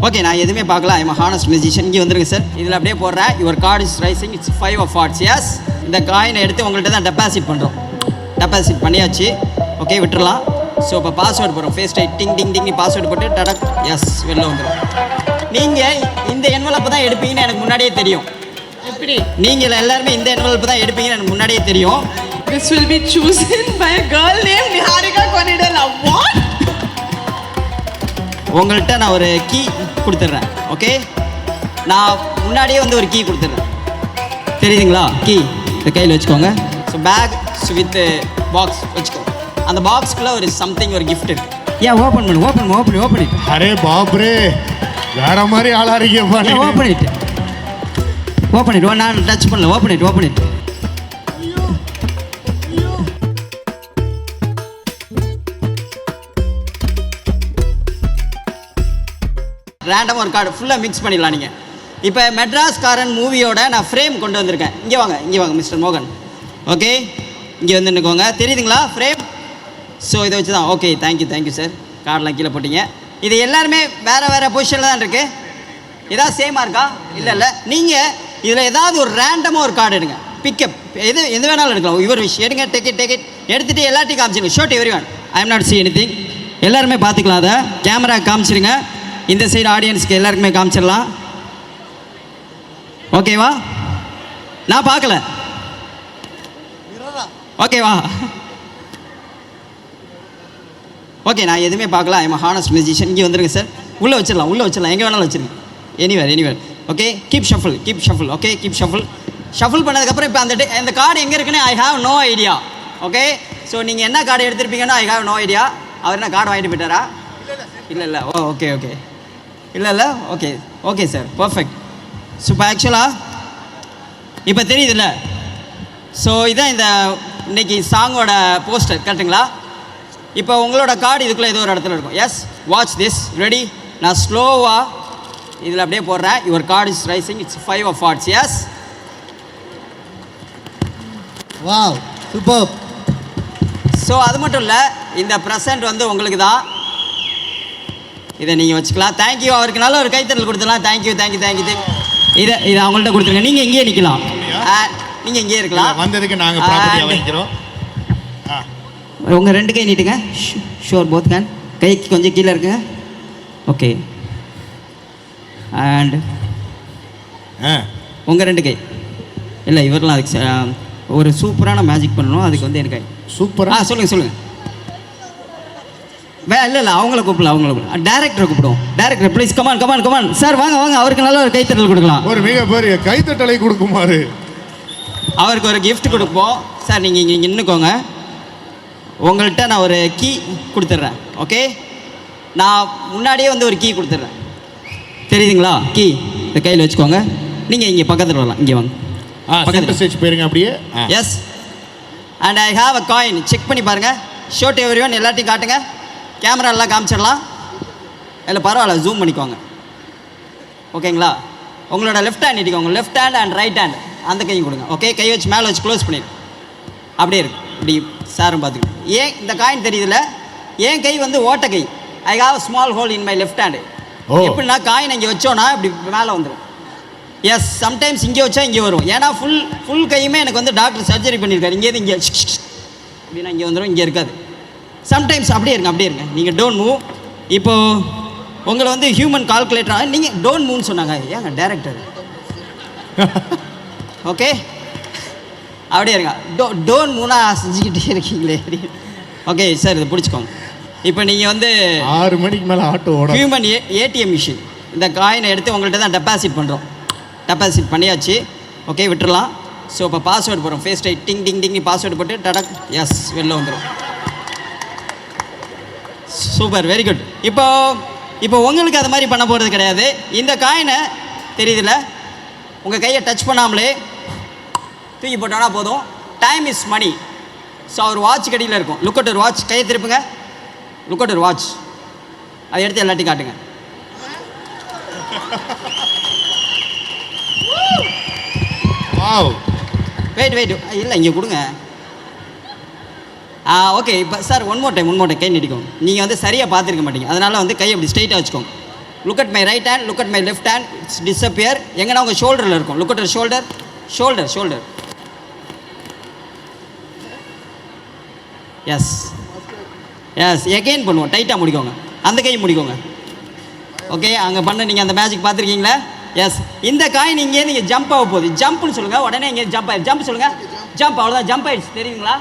Okay, நான் எதுவுமே பார்க்கல. I am honest musician. இங்கே வந்துருங்க சார். இதில் அப்படியே போடுறேன். Your card is rising. It's 5 of hearts. Yes, இந்த காயினை எடுத்து உங்கள்கிட்ட தான் டெபாசிட் பண்ணுறோம். டெபாசிட் பண்ணியாச்சு. ஓகே, விட்டுறலாம். ஸோ இப்போ பாஸ்வேர்டு போடுறோம். ஃபேஸ் டைட் டிங் டிங் டிங் பாஸ்வேர்டு போட்டு டடக். எஸ், வெளில வந்துடும். நீங்கள் இந்த என்வலப்பு தான் எடுப்பீங்கன்னு எனக்கு முன்னாடியே தெரியும். எப்படி? நீங்கள் எல்லாருமே இந்த என்வலப்பு தான் எடுப்பீங்கன்னு எனக்கு முன்னாடியே தெரியும். This will be chosen by a girl named Niharika Konidala. What? உங்கள்கிட்ட நான் ஒரு கீ கொடுத்துட்றேன். ஓகே, நான் முன்னாடியே வந்து ஒரு கீ கொடுத்துட்றேன். தெரியுதுங்களா? கீ இந்த கையில் வச்சுக்கோங்க. ஸோ பேக் வித் பாக்ஸ் வச்சுக்கோங்க. அந்த பாக்ஸ்க்குள்ளே ஒரு சம்திங், ஒரு கிஃப்ட் இருக்கு. ஏன் ஓப்பன் பண்ணு, ஓப்பன் இட். அரே பாப்ரே, வேற மாதிரி ஆளா இருக்கேப்பா. Open it. நான் டச் பண்ணல. Open it. ரேண்டமாக ஒரு கார்டு ஃபுல்லாக மிக்ஸ் பண்ணிடலாம். நீங்கள் இப்போ மெட்ராஸ்காரன் மூவியோட நான் ஃப்ரேம் கொண்டு வந்திருக்கேன். இங்கே வாங்க மிஸ்டர் மோகன். ஓகே, இங்கே வந்து நிற்கோங்க. தெரியுதுங்களா ஃப்ரேம்? ஸோ இதை வச்சு தான். Okay, thank you sir. கார்டெலாம் கீழே போட்டிங்க. இது எல்லாருமே வேறு பொசிஷனில் தான் இருக்குது. ஏதாவது சேமாக இருக்கா? இல்லை. நீங்கள் இதில் ஏதாவது ஒரு ரேண்டமாக ஒரு கார்டு எடுங்க. பிக்கப் எது வேணாலும் எடுக்கலாம். இவர் விஷயம் எடுங்க. டேக்கெட் எடுத்துகிட்டு எல்லாத்தையும் காமிச்சிருங்க. Show it everyone. I am not see anything. எல்லாருமே பார்த்துக்கலாம். அதை கேமரா காமிச்சிருங்க. இந்த சைடு ஆடியன்ஸ்க்கு எல்லாருக்குமே காமிச்சிடலாம். ஓகேவா? நான் பார்க்கல. ஓகேவா? ஓகே, நான் எதுவுமே பார்க்கல. I am honest musician. இங்கே வந்துருங்க சார். உள்ளே வச்சிடலாம். எங்கே வேணாலும் வச்சுருங்க. Anywhere. Okay, keep shuffle. Okay, keep shuffle பண்ணதுக்கப்புறம் இப்போ அந்த கார்டு எங்கே இருக்குன்னு I have no idea. Okay, so நீங்கள் என்ன கார்டு எடுத்திருப்பீங்கன்னா ஐ ஹாவ் நோ ஐடியா. அவர் என்ன கார்டு வாங்கிட்டு போயிட்டாரா? இல்லை. ஓகே. இல்லை. Okay sir, perfect. ஸோ இப்போ ஆக்சுவலாக இப்போ தெரியுதுல்ல? ஸோ இதான் இந்த இன்னைக்கு சாங்கோட போஸ்டர், கரெக்டுங்களா? இப்போ உங்களோட கார்டு இதுக்குள்ளே ஏதோ ஒரு இடத்துல இருக்கும். Yes, watch this. ரெடி? நான் ஸ்லோவாக இதில் அப்படியே போடுறேன். Your card is rising. It's 5 of hearts. Yes, wow, super. So அது மட்டும் இல்லை, இந்த ப்ரெசன்ட் வந்து உங்களுக்கு தான். இதை நீங்கள் வச்சுக்கலாம். தேங்க்யூ. அவருக்கு நல்ல ஒரு கைத்தறல் கொடுத்துடலாம். தேங்க்யூ. இதை அவங்கள்ட்ட கொடுத்துருங்க. நீங்கள் இங்கேயே நிற்கலாம். நீங்கள் இங்கேயே இருக்கலாம். வந்ததுக்கு நாங்கள் ப்ராப்பர்ட்டியாக வாங்கிக்கிறோம். உங்கள் 2 கை நீட்டுங்க. Sure, both hand. கைக்கு கொஞ்சம் கீழே இருக்குங்க. ஓகே, அண்ட் உங்கள் 2 கை. இல்லை, இவரெலாம் அதுக்கு ஒரு சூப்பரான மேஜிக் பண்ணணும். அதுக்கு வந்து எனக்கு சூப்பராக சொல்லுங்கள். இல்லை அவங்கள கூப்பிடலாம். டேரக்டரை கூப்பிடுவோம். Director please come on sir. வாங்க. அவருக்கு நல்ல ஒரு கைத்தட்டல் கொடுக்கலாம். ஒரு மிகப்பெரிய கைத்தட்டலை கொடுக்குமாறு அவருக்கு ஒரு கிஃப்ட் கொடுப்போம். சார் நீங்கள் இங்கே நின்றுக்கோங்க. உங்கள்கிட்ட நான் ஒரு கீ கொடுத்துட்றேன். ஓகே, நான் முன்னாடியே வந்து ஒரு கீ கொடுத்துட்றேன். தெரியுதுங்களா? கீ இந்த கையில் வச்சுக்கோங்க. நீங்கள் இங்கே பக்கத்தில் வரலாம். இங்கே வாங்க. பக்கத்தில் ஸ்டேஜ் போயிருங்க அப்படியே. Yes, and I have a coin. Check பண்ணி பாருங்கள். Show everyone. எல்லாத்தையும் காட்டுங்க. கேமரா எல்லாம் காமிச்சிடலாம். இல்லை பரவாயில்ல, ஜூம் பண்ணிக்கோங்க. ஓகேங்களா? உங்களோட லெஃப்ட் ஹேண்ட் நீட்டிக்கோங்க. Left hand and right hand அந்த கையும் கொடுங்க. ஓகே, கை வச்சு மேலே வச்சு க்ளோஸ் பண்ணிடு. அப்படியே இருக்கு. இப்படி சாரும் பார்த்துக்கணும். ஏன் இந்த காயின் தெரியுதுல? என் கை வந்து ஓட்ட கை. I have small hole in my left hand. எப்படின்னா காயின் இங்கே வச்சோன்னா இப்படி மேலே வந்துடும். எஸ், சம்டைம்ஸ் இங்கே வச்சா இங்கே வரும். ஏன்னா ஃபுல் கையுமே எனக்கு வந்து டாக்டர் சர்ஜரி பண்ணியிருக்காரு. இங்கேருந்து இங்கே அப்படின்னா இங்கே வந்துடும், இங்கே இருக்காது. சம்டைம்ஸ் அப்படியே இருங்க. நீங்கள் டோன்ட் மூவ். இப்போது உங்களை வந்து ஹியூமன் கால்குலேட்டர். நீங்கள் டோன்ட் மூவ்னு சொன்னாங்க. ஏங்க டேரக்டர்? ஓகே, அப்படியே இருங்க. டோன்ட் மூவ்னா செஞ்சுக்கிட்டே இருக்கீங்களே. ஓகே சார், இதை பிடிச்சிக்கோங்க. இப்போ நீங்கள் வந்து 6 மணிக்கு மேலே ஆட்டோ ஓட ஹியூமன் ஏடிஎம் மிஷின். இந்த காயினை எடுத்து உங்கள்கிட்ட தான் டெபாசிட் பண்ணுறோம். டெபாசிட் பண்ணியாச்சு. ஓகே, விட்டுறலாம். ஸோ இப்போ பாஸ்வேர்டு போடுறோம். ஃபேஸ் டைட் டிங் டிங் டிங் பாஸ்வேர்டு போட்டு டடக். எஸ், வெளில வந்துடும். Super, very good. இப்போ உங்களுக்கு அது மாதிரி பண்ண போகிறது கிடையாது. இந்த காயினை தெரியுதுல்ல? உங்கள் கையை டச் பண்ணாமலே தூக்கி போட்டோன்னா போதும். Time is money. ஸோ அவர் வாட்ச் கடியில் இருக்கும். Look at your watch. கையை திருப்புங்க. Look at your watch. அதை எடுத்து எல்லாத்தையும் காட்டுங்க. வெயிட் இல்லை, இங்கே கொடுங்க. ஓகே, இப்போ சார் ஒன் மோர் டைம் கை நீட்டிக்கோங்க. நீங்கள் வந்து சரியாக பார்த்துருக்க மாட்டீங்க. அதனால் வந்து கையை அப்படி ஸ்ட்ரைட்டாக வச்சுக்கோங்க. Look at my right hand, look at my left hand, it's disappear. எங்கன்னா உங்கள் ஷோல்டரில் இருக்கும். Look at shoulder, shoulder, shoulder. Yes yes, again பண்ணுவோம். டைட்டாக முடிக்கோங்க, அந்த கை முடிக்கோங்க. ஓகே, அங்கே பண்ண நீங்கள் அந்த மேஜிக் பார்த்துருக்கீங்களா? எஸ். இந்த காயின் இங்கேருந்து நீங்கள் ஜம்ப் ஆக போகுது. ஜம்ப்னு சொல்லுங்கள், உடனே இங்கே ஜம்ப் ஆயிடுச்சு. ஜம்ப் சொல்லுங்கள், ஜம்ப். அவ்வளோதான், ஜம்ப் ஆயிடுச்சு. தெரியுதுங்களா?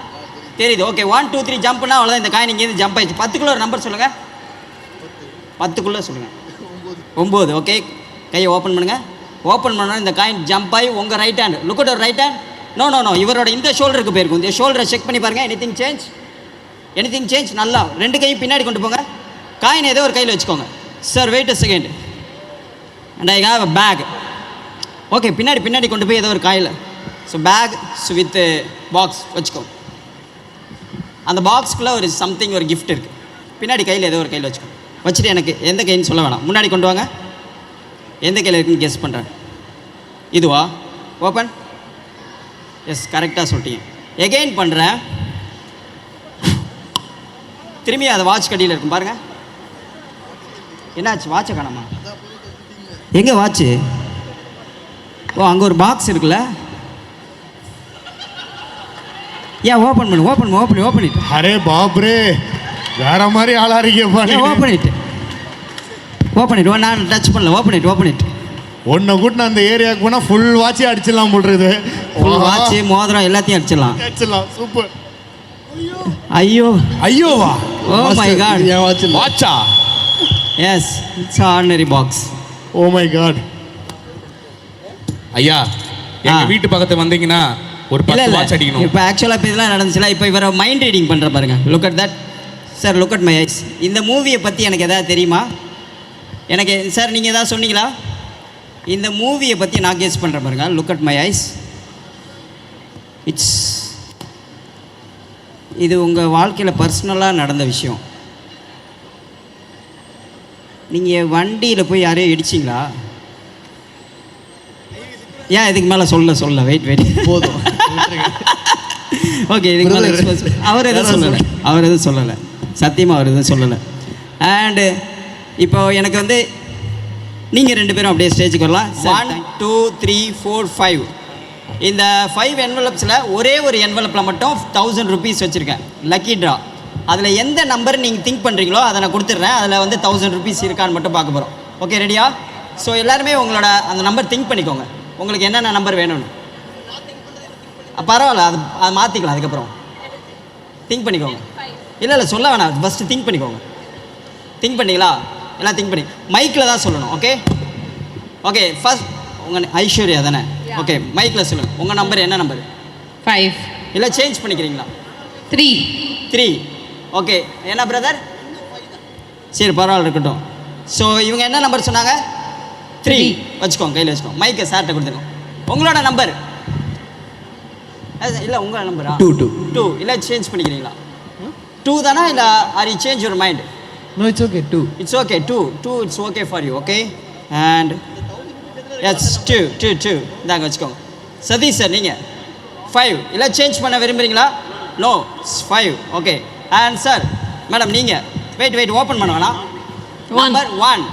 தெரியுது. ஓகே, 1 2 3 ஜம்ப்னா அவ்வளோதான். இந்த காயின் இங்கேருந்து ஜம்ப் ஆயிடுச்சு. 10க்குள்ள ஒரு நம்பர் சொல்லுங்கள். 10க்குள்ளே சொல்லுங்கள். 9. ஓகே, கையை ஓப்பன் பண்ணுங்கள். ஓப்பன் பண்ணால் இந்த காயின் ஜம்ப் ஆகி உங்கள் right hand. Look at right hand. No no no, இவரோட இந்த ஷோல்டருக்கு போயிருக்கும். இந்த ஷோல்டரை செக் பண்ணி பாருங்கள். Anything change, anything change. நல்லா 2 கையும் பின்னாடி கொண்டு போங்க. காயின் ஏதோ ஒரு கையில் வச்சுக்கோங்க. Sir wait a second, and I have a pack. Okay, பின்னாடி கொண்டு போய் ஏதோ ஒரு காயில். ஸோ பேக் வித் பாக்ஸ் வச்சுக்கோங்க. அந்த பாக்ஸ்க்குள்ளே ஒரு சம்திங், ஒரு கிஃப்ட் இருக்குது. பின்னாடி கையில் ஏதோ ஒரு கையில் வச்சுக்கோங்க. வச்சுட்டு எனக்கு எந்த கைன்னு சொல்ல வேணாம், முன்னாடி கொண்டு வாங்க. எந்த கையில் இருக்குன்னு கெஸ் பண்ணுறேன். இதுவா? ஓப்பன். எஸ், கரெக்டாக சொல்லிட்டீங்க. எகெயின் பண்ணுறேன். திரும்பி அதை வாட்ச் கடியில் இருக்கும் பாருங்கள். என்னாச்சு? வாட்சை காணாமா? எங்கே வாட்சு? ஓ, அங்கே ஒரு பாக்ஸ் இருக்குல்ல. ஏன் ஓப்பன் பண்ணு, ஓப்பன் இட். அரே பாப்ரே, வேற மாதிரி ஆளா இருக்கேப்பா. ஏன் ஓப்பன் இட். நான் டச் பண்ணல. Open it. ஒன்றை கூட்டின அந்த ஏரியாவுக்கு போனால் ஃபுல் வாட்சே அடிச்சிடலாம் போடுறது. வாட்சு, மோதிரம் எல்லாத்தையும் அடிச்சிடலாம். சூப்பர். ஐயோவா? Oh my God. வாட்சா? Yes, it's ordinary box. Oh my God. ஐயா, எங்க வீட்டு பக்கத்து வந்தீங்கன்னா ஒரு 10 வாட்ச் அடிக்கணும். இப்போ ஆக்சுவலாக இப்போ இதெல்லாம் நடந்துச்சுல. இப்போ இவரை மைண்ட் ரீடிங் பண்ணுற பாருங்க. Look at that sir, look at my ice. இந்த மூவியை பற்றி எனக்கு எதாவது தெரியுமா? எனக்கு சார் நீங்கள் எதாவது சொன்னீங்களா? இந்த மூவியை பற்றி நான் கெஸ் பண்ணுறேன் பாருங்க. Look at my ice. இது உங்கள் வாழ்க்கையில் பர்சனலாக நடந்த விஷயம். நீங்கள் வண்டியில் போய் யாரையும் இடிச்சிங்களா? ஏன் இதுக்கு மேலே சொல்ல வெயிட் போதும். ஓகே, இதுக்கு மேலே அவர் எதுவும் சொல்லலை. சத்தியமாக அவர் எதுவும் சொல்லலை. அண்டு இப்போ எனக்கு வந்து நீங்கள் 2 பேரும் அப்படியே ஸ்டேஜுக்கு வரலாம். 1 2 3 4 5. இந்த 5 என்வலப்ஸில் ஒரே ஒரு என்வலப்பில் மட்டும் 1000 ருபீஸ் வச்சுருக்கேன். Lucky draw. அதில் எந்த நம்பர் நீங்கள் திங்க் பண்ணுறீங்களோ அதை நான் கொடுத்துட்றேன். அதில் வந்து 1000 ருபீஸ் இருக்கான்னு மட்டும் பார்க்க போகிறோம். ஓகே, ரெடியா? ஸோ எல்லாருமே உங்களோட அந்த நம்பர் திங்க் பண்ணிக்கோங்க. உங்களுக்கு என்னென்ன நம்பர் வேணும்னு. பரவாயில்ல, அது மாற்றிக்கலாம். அதுக்கப்புறம் திங்க் பண்ணிக்கோங்க. இல்லை சொல்ல வேணாம், ஃபஸ்ட்டு திங்க் பண்ணிக்கோங்க. திங்க் பண்ணிங்களா? எல்லாம் திங்க் பண்ணி மைக்கில் தான் சொல்லணும். ஓகே ஃபர்ஸ்ட் உங்கள் ஐஸ்வர்யா தானே? ஓகே, மைக்கில் சொல்லுங்கள். உங்கள் நம்பர் என்ன நம்பர்? 5. இல்லை சேஞ்ச் பண்ணிக்கிறீங்களா? 3. ஓகே, என்ன பிரதர்? சரி, பரவாயில்ல, இருக்கட்டும். ஸோ இவங்க என்ன நம்பர் சொன்னாங்க? 3 வச்சுக்கோங்க, கையில் வச்சுக்கோங்க. மைக்கை சார்ட்ட கொடுத்துருங்க. உங்களோட நம்பர் இல்லை, உங்களோட நம்பரா? 2. இல்லை சேஞ்ச் பண்ணிக்கிறீங்களா? 2 தானே? இல்லை are you change your mind? No, it's okay. 2. It's okay. 2. It's okay for you. Okay. And yes, 2. இந்தாங்க வச்சுக்கோங்க. சதீஷ் சார், நீங்கள் 5. இல்லை சேஞ்ச் பண்ண விரும்புகிறீங்களா? No, 5. Okay. And sir, madam நீங்கள் வெயிட் ஓப்பன் பண்ண வேணாம். நம்பர் 1.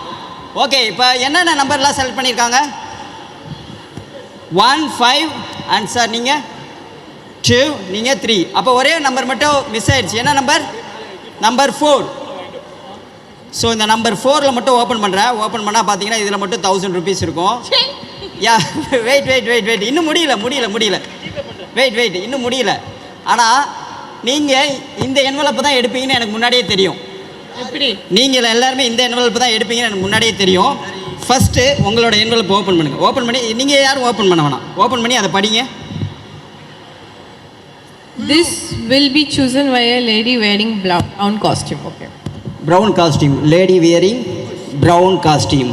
ஓகே, இப்போ என்னென்ன நம்பர்லாம் செலக்ட் பண்ணியிருக்காங்க? 1 5. அண்ட் சார் நீங்கள் 2, நீங்கள் 3. அப்போ ஒரே நம்பர் மட்டும் மிஸ் ஆயிடுச்சு. என்ன நம்பர்? நம்பர் 4. ஸோ இந்த நம்பர் 4ல் மட்டும் ஓப்பன் பண்ணுறேன். ஓப்பன் பண்ணால் பார்த்தீங்கன்னா இதில் மட்டும் 1000 ருபீஸ் இருக்கும். யா, வெயிட் இன்னும் முடியல. வெயிட் இன்னும் முடியல. ஆனால் நீங்கள் இந்த என்வலப்பு தான் எடுப்பீங்கன்னு எனக்கு முன்னாடியே தெரியும். எப்படி? நீங்கள் எல்லாருமே இந்த என்வலப்பு தான் எடுப்பீங்கன்னு எனக்கு முன்னாடியே தெரியும். ஃபஸ்ட்டு உங்களோட என்வலப்பு ஓப்பன் பண்ணுங்கள். ஓப்பன் பண்ணி நீங்கள் யாரும் ஓப்பன் பண்ண வேணாம். ஓப்பன் பண்ணி அதை படிங்க. This will be chosen by a lady wearing brown costume. Okay. Brown costume. Lady wearing brown costume.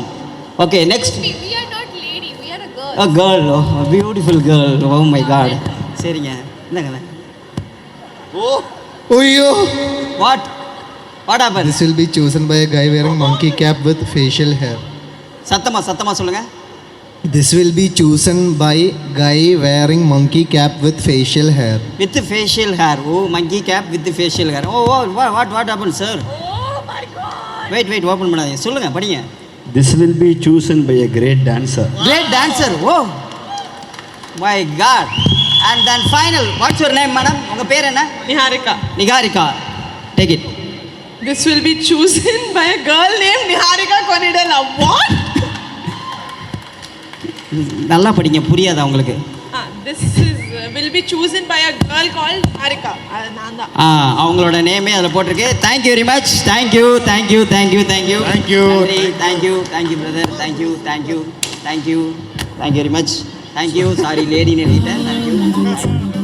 Okay, next. We are not lady, we are a girl. A girl. Oh, a beautiful girl. Oh my God. சரிங்க, என்னங்க? Oh, yo. What happened? This will be chosen by a guy wearing monkey cap with facial hair. சத்தமா சொல்லுங்க. This will be chosen by guy wearing monkey cap with facial hair. With facial hair. Oh, monkey cap with facial hair. Oh, what happened, sir? Oh my god. Wait, open பண்ணாதீங்க. சொல்லுங்க, படிங்க. This will be chosen by a great dancer. Great dancer. Oh my God. And then final. What's your name, madam? உங்கள் பேர் என்ன? Niharika. Niharika. Take it. This will be chosen by a girl named Niharika Konidala. What? நல்லா படிங்க, புரியாதா உங்களுக்கு? This is will be chosen by a girl called Niharika. நான் தான். அவங்களோட நேமே அதில் போட்டிருக்கு. Thank you very much. Thank you thank you thank you thank you Thank you. Thank you thank you brother. Thank you thank you thank you thank you very much. Thank you. Sorry லேடின்னு எழுதிட்டேன். தேங்க்யூ.